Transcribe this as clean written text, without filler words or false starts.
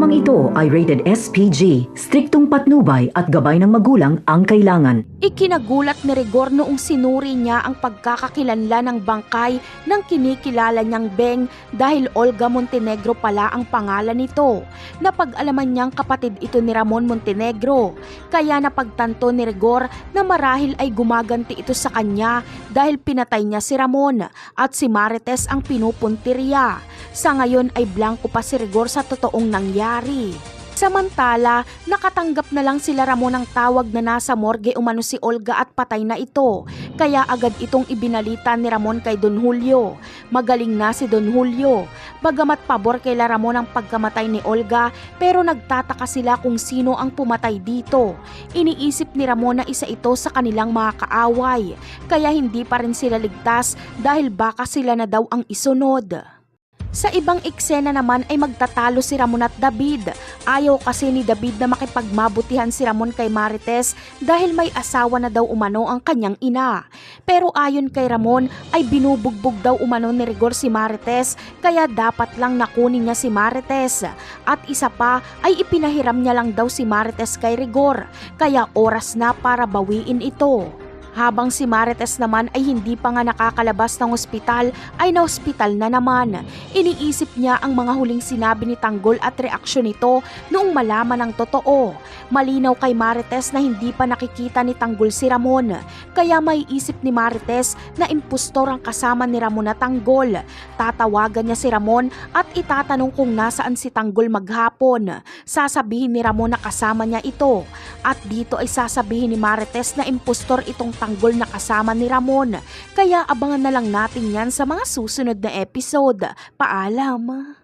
Programang ito ay rated SPG, striktong patnubay at gabay ng magulang ang kailangan. Ikinagulat ni Rigor noong sinuri niya ang pagkakakilanlan ng bangkay ng kinikilala niyang Beng dahil Olga Montenegro pala ang pangalan nito. Napag-alaman niyang kapatid ito ni Ramon Montenegro, kaya napagtanto ni Rigor na marahil ay gumaganti ito sa kanya dahil pinatay niya si Ramon at si Marites ang pinupuntirya. Sa ngayon ay blanco pa si Rigor sa totoong nangyari. Samantala, nakatanggap na lang sila Ramon ng tawag na nasa morgue umano si Olga at patay na ito. Kaya agad itong ibinalita ni Ramon kay Don Julio. Magaling na si Don Julio. Bagamat pabor kay Ramon ang pagkamatay ni Olga, pero nagtataka sila kung sino ang pumatay dito. Iniisip ni Ramon na isa ito sa kanilang mga kaaway. Kaya hindi pa rin sila ligtas dahil baka sila na daw ang isunod. Sa ibang eksena naman ay magtatalo si Ramon at David. Ayaw kasi ni David na makipagmabutihan si Ramon kay Marites dahil may asawa na daw umano ang kanyang ina. Pero ayon kay Ramon ay binubugbog daw umano ni Rigor si Marites kaya dapat lang nakunin niya si Marites. At isa pa ay ipinahiram niya lang daw si Marites kay Rigor kaya oras na para bawiin ito. Habang si Marites naman ay hindi pa nga nakakalabas ng ospital ay na-ospital na naman. Iniisip niya ang mga huling sinabi ni Tanggol at reaksyon nito noong malaman ng totoo. Malinaw kay Marites na hindi pa nakikita ni Tanggol si Ramon. Kaya may isip ni Marites na impostor ang kasama ni Ramon na Tanggol. Tatawagan niya si Ramon at itatanong kung nasaan si Tanggol maghapon. Sasabihin ni Ramon na kasama niya ito. At dito ay sasabihin ni Marites na impostor itong Tanggol na kasama ni Ramon. Kaya abangan na lang natin yan sa mga susunod na episode. Paalam!